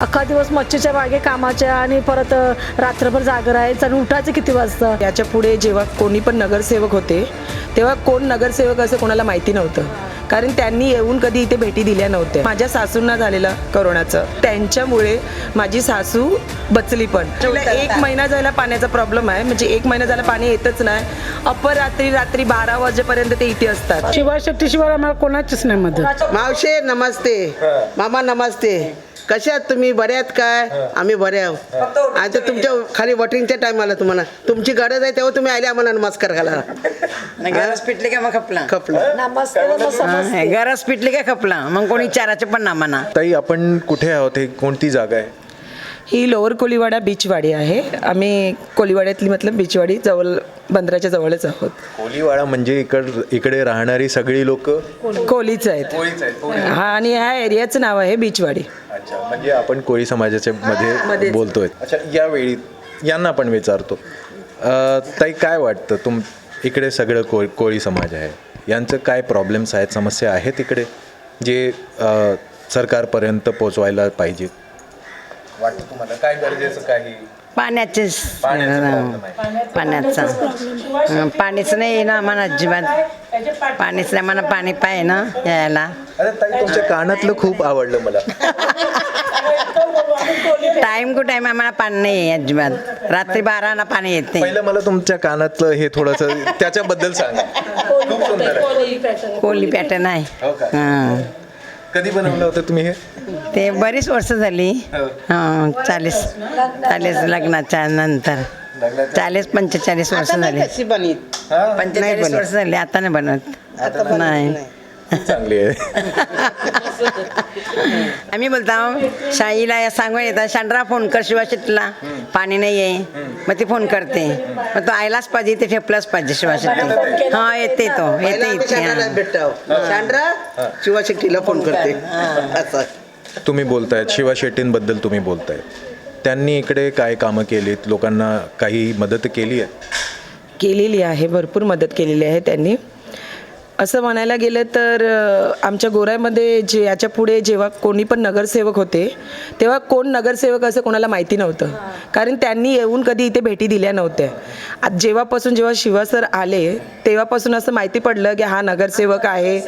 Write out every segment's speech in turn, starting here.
अख्खा दिवस मच्छीच्या मागे कामाच्या आणि परत रात्रभर जागर आहे आणि उठायचं किती वाजता. याच्या पुढे जेव्हा कोणी पण नगरसेवक होते तेव्हा कोण नगरसेवक असं कोणाला माहिती नव्हतं, कारण त्यांनी येऊन कधी इथे भेटी दिल्या नव्हत्या. माझ्या सासूंना झालेलं कोरोनाचं, त्यांच्यामुळे माझी सासू बचली. पण एक महिना झाला पाण्याचा प्रॉब्लेम आहे, म्हणजे एक महिना झाला पाणी येतच नाही. रात्री 12 वाजेपर्यंत ते इथे असतात. शिवाय शक्तीशिवाय आम्हाला कोणाचीच नाही मदत. मावशे नमस्ते, मामा नमस्ते, कशा आहात तुम्ही? बरे आहात काय? आम्ही बरे आहोत. आता तुमच्या खाली वॉटिंगच्या टाइम तुम्हाला तुमची गरज आहे तेव्हा तुम्ही आले आम्हाला नमस्कार घाला. गरज पिटली का मग खपला खपलं गरज पिटली का खपला मग कोणी चाराचे पण ना म्हणा. ताई, आपण कुठे आहोत? हे कोणती जागा आहे? ही लोअर कोलीवाडा बीचवाडी आहे. आम्ही कोलीवाड्यातली मतलब बीचवाडी जवळ बंदराच्या जवळच आहोत. कोलीवाडा म्हणजे इकडे राहणारी सगळी लोक कोलीच आहेत. हा, आणि ह्या एरियाचं नाव आहे बीचवाडी. अच्छा, म्हणजे आपण कोळी समाजाच्या मध्ये मध्येच. बोलतोय. अच्छा, यावेळी यांना पण विचारतो, ताई काय वाटतं इकडे सगळं कोळी समाज आहे, यांचं काय प्रॉब्लेम्स आहेत, समस्या आहेत इकडे जे सरकारपर्यंत पोचवायला पाहिजे? वाटतं तुम्हाला काय गरजेचं? काही पाण्याचेच पाणीच नाही ना आम्हाला अजिबात. पाणीच नाही म्हणा, पाणी पाहिजे ना यायला. अरे ताई, तुमच्या कानातलं खूप आवडलं मला. टाइम टू टाइम आम्हाला पाणी नाही आहे अजिबात. रात्री 12ला पाणी येते. पहिलं मला तुमच्या कानातलं हे थोडंसं त्याच्याबद्दल सांगा. खूप सुंदर आहे. कोली पॅटर्न आहे. हो का? हां, कधी बनवलं होतं तुम्ही हे? ते बरीच वर्ष झाली. हां, 40 लग्नाच्या नंतर 40-45 वर्ष झाली. 45 वर्ष झाली. आता नाही बनवत. नाही चांगली आहे. आम्ही बोलतो शाईला सांगून येतात, शांड्रा फोन कर शिवा शेट्टीला, पाणी नाही आहे. मग ती फोन करते, मग तो आयलाच पाहिजे, ते ठेपलाच पाहिजे शिवा शेट्टी. हा, येते तो येते इथे. भेटतो शांड्रा शिवा शेट्टीला फोन करते. असं तुम्ही बोलतायत शिवा शेट्टींबद्दल, तुम्ही बोलतायत, त्यांनी इकडे काय कामं केलीत? लोकांना काही मदत केली आहे? केलेली आहे, भरपूर मदत केलेली आहे त्यांनी. असं म्हणायला गेलं तर आमच्या गोऱ्यामध्ये जे याच्या पुढे जेव्हा कोणी पण नगरसेवक होते तेव्हा कोण नगरसेवक असं कोणाला माहिती नव्हतं, कारण त्यांनी येऊन कधी इथे भेटी दिल्या नव्हत्या. जेव्हा शिवा सर आले तेव्हापासून असं माहिती पडलं की हा नगरसेवक आहे,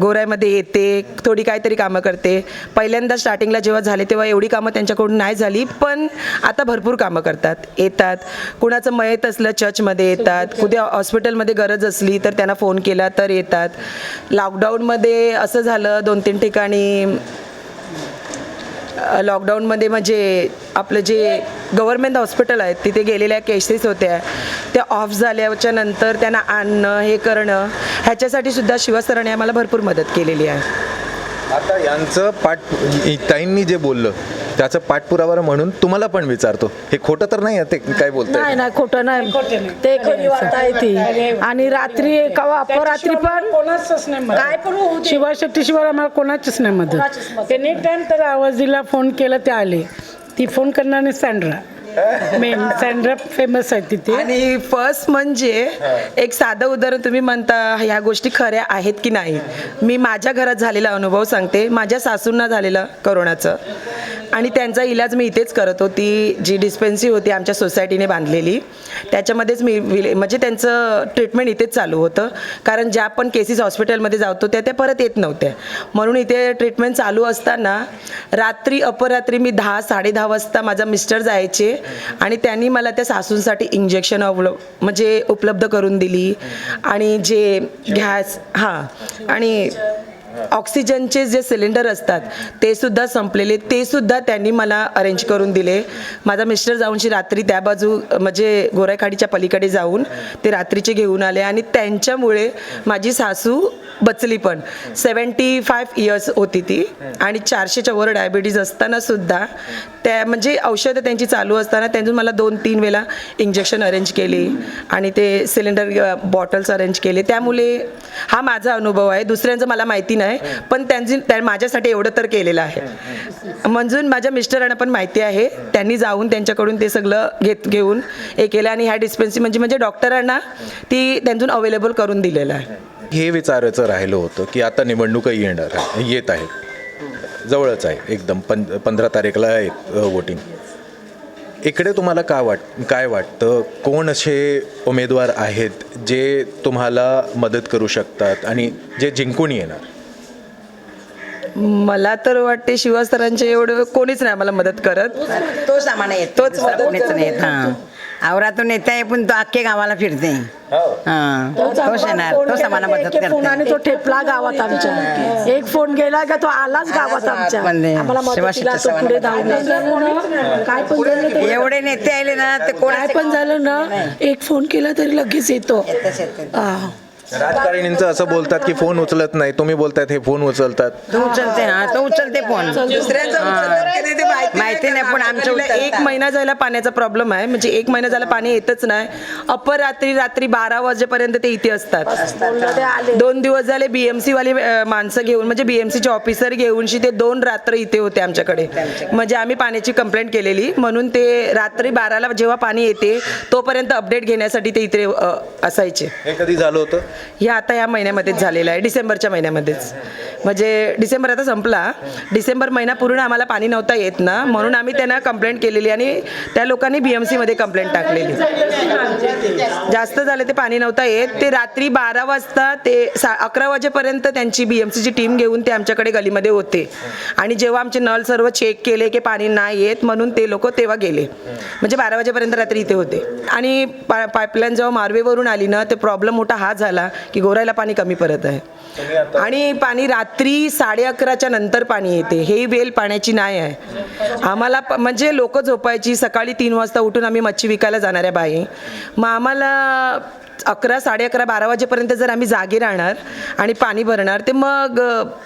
गोऱ्यामध्ये येते, थोडी काहीतरी कामं करते. पहिल्यांदा स्टार्टिंगला जेव्हा झाले तेव्हा एवढी कामं त्यांच्याकडून नाही झाली, पण आता भरपूर कामं करतात. येतात, कुणाचं मयत असलं चर्चमध्ये येतात, उद्या हॉस्पिटलमध्ये गरज असली तर त्यांना फोन केला तर येतात. लॉकडाऊनमध्ये असं झालं 2-3 ठिकाणी. लॉकडाऊनमध्ये म्हणजे आपलं जे गव्हर्मेंट हॉस्पिटल आहेत तिथे गेलेल्या केसेस होत्या, त्या ऑफ झाल्याच्या नंतर त्यांना आणणं, हे करणं, ह्याच्यासाठी सुद्धा शिवा सरांनी आम्हाला भरपूर मदत केलेली आहे. आता यांचं ताईंनी जे बोललं त्याचं पाठपुरावा म्हणून तुम्हाला पण विचारतो, हे खोटं तर नाही आहे ते काय बोलताय? नाही, खोटं नाही. ते खरी वार्ता आहे ती. आणि रात्री अपरात्री पण काय पण शिवाय शक्तीशिवाय आम्हाला कोणाचीच नाही मदत. त्यांनी टाइम तर आवाज दिला, फोन केला, ते आले. ती फोन करणारे सँड्रा, मेन सँड्रा फेमस आहे तिथे. आणि फर्स्ट म्हणजे एक साधं उदाहरण, तुम्ही म्हणता ह्या गोष्टी खऱ्या आहेत की नाही, मी माझ्या घरात झालेला अनुभव सांगते. माझ्या सासूंना झालेलं कोरोनाचं, आणि त्यांचा इलाज मी इथेच करत होती. जी डिस्पेन्सरी होती आमच्या सोसायटीने बांधलेली, त्याच्यामध्येच म्हणजे त्यांचं ट्रीटमेंट इथेच चालू होतं, कारण ज्या पण केसेस हॉस्पिटलमध्ये जातो त्या परत येत नव्हत्या. म्हणून इथे ट्रीटमेंट चालू असताना अपरात्री मी 10-10:30 वाजता माझा मिस्टर जायचे, आणि त्यांनी मला त्या सासूंसाठी इंजेक्शन म्हणजे उपलब्ध करून दिली. आणि जे गॅस आणि ऑक्सिजनचे जे सिलेंडर असतात ते सुद्धा संपलेले, ते सुद्धा त्यांनी मला अरेंज करून दिले. माझा मिस्टर जाऊनशी रात्री त्या बाजू म्हणजे गोराखाडीच्या पलीकडे जाऊन ते रात्रीचे घेऊन आले, आणि त्यांच्यामुळे माझी सासू बचली. पण 75 इयर्स होती ती, आणि 400च्या वर डायबिटीज असताना सुद्धा त्या म्हणजे औषधं त्यांची चालू असताना त्यांनी मला 2-3 वेळा इंजेक्शन अरेंज केली, आणि ते सिलेंडर बॉटल्स अरेंज केले. त्यामुळे हा माझा अनुभव आहे, दुसऱ्यांचं मला माहिती नाही, पण त्यांनी माझ्यासाठी एवढं तर केलेलं आहे. म्हणून माझ्या मिस्टरांना पण माहिती आहे, त्यांनी जाऊन त्यांच्याकडून ते सगळं घेऊन हे केलं, आणि ह्या डिस्पेन्सरी म्हणजे डॉक्टरांना ती त्यांतून अवेलेबल करून दिलेलं आहे. हे विचारायचं राहिलं होतं की आता निवडणूक येत आहे, जवळच आहे एकदम 15 तारीखला आहे वोटिंग. इकडे तुम्हाला काय वाटतं, कोण असे उमेदवार आहेत जे तुम्हाला मदत करू शकतात आणि जे जिंकून येणार? मला तर वाटते शिवसरांचे एवढं कोणीच नाही मला मदत करत. तोच आम्हाला येत, तोच दुसरा मदत कोणीच करतो. नाही येत. हां, आवरातून येता आहे पण तो अख्खे गावाला फिरते. हां, तोच येणार, तोच आम्हाला मदत फोनाने करते. तो ठेपला गावात आमच्या. एक फोन गेला का तो आलाच गावात आमच्या. म्हणजे आम्हाला मदतीला तो पुढे धावून काय पण झालं तर- एवढे नेते आले ना ते कोण काय पण झालं ना, एक फोन केला तरी लगेच येतो. हा. राजकारणींचं असं बोलतात की फोन उचलत नाही, तुम्ही बोलतायत हे फोन उचलतात. तो उचलते. हा, तो उचलते फोन. माहिती नाही पण आमच्या आमच्या 1 महिना झाला पाण्याचा प्रॉब्लेम आहे. म्हणजे 1 महिना झाला पाणी येतच नाही. रात्री 12 वाजेपर्यंत ते इथे असतात. 2 दिवस झाले BMC वाले माणसं घेऊन, म्हणजे BMCचे ऑफिसर घेऊन ते 2 रात्र इथे होते आमच्याकडे. म्हणजे आम्ही पाण्याची कंप्लेंट केलेली म्हणून ते रात्री 12ला जेव्हा पाणी येते तोपर्यंत अपडेट घेण्यासाठी ते इथे असायचे. हे कधी झालं होतं? हे आता या महिन्यामध्येच झालेलं आहे, डिसेंबरच्या महिन्यामध्येच. म्हणजे डिसेंबर आता संपला, डिसेंबर महिना पूर्ण आम्हाला पाणी नव्हता येत ना, म्हणून आम्ही त्यांना कंप्लेंट केलेली आणि त्या लोकांनी BMC मध्ये कंप्लेंट टाकलेली. जास्त झाले ते पाणी नव्हता येत. ते रात्री 12 वाजता ते 11 वाजेपर्यंत त्यांची BMCची टीम घेऊन ते आमच्याकडे गलीमध्ये होते. आणि जेव्हा आमचे नळ सर्व चेक केले की पाणी नाही येत म्हणून ते लोक तेव्हा गेले. म्हणजे 12 वाजेपर्यंत रात्री इथे होते. आणि पाईपलाईन जेव्हा मारवेवरून आली ना, ते प्रॉब्लेम मोठा हा झाला की गोरायला पाणी कमी पडत आहे. आणि पाणी रात्री 11:30च्या नंतर पाणी येते. हे वेल पाण्याची नाही आहे आम्हाला. म्हणजे लोक झोपायची, सकाळी 3 वाजता उठून आम्ही मच्छी विकायला जाणाऱ्या बाई. मग आम्हाला 11, 11:30, 12 वाजेपर्यंत जर आम्ही जागे राहणार आणि पाणी भरणार ते मग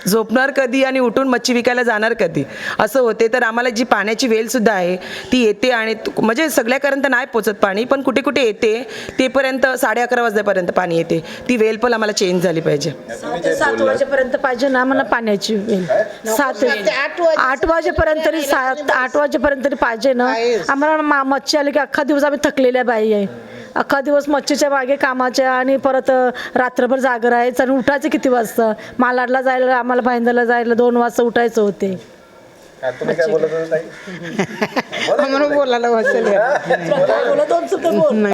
झोपणार कधी आणि उठून मच्छी विकायला जाणार कधी असं होते. तर आम्हाला जी पाण्याची वेलसुद्धा आहे ती येते आणि म्हणजे सगळ्यापर्यंत नाही पोचत पाणी, पण कुठे कुठे येते तेपर्यंत 11:30 वाजेपर्यंत पाणी येते. ती वेल पण आम्हाला चेंज झाली पाहिजे. 7 वाजेपर्यंत पाहिजे ना आम्हाला पाण्याची वेळ. 8 वाजेपर्यंत तरी 8 वाजेपर्यंत तरी पाहिजे ना आम्हाला. मच्छी आली की अख्खा दिवस आम्ही थकलेल्या बाई आहे. अख्खा दिवस मच्छीच्या मागे कामाच्या आणि परत रात्रभर जागर राहायचं आणि उठायचं किती वाजता. मालाडला जायला आम्हाला भाईंदरला जायला 2 वाजता उठायचं होते. तुम्ही काय बोलत होता ताई? म्हणून बोलायला वाचलं. बोला 2 शब्द बोल.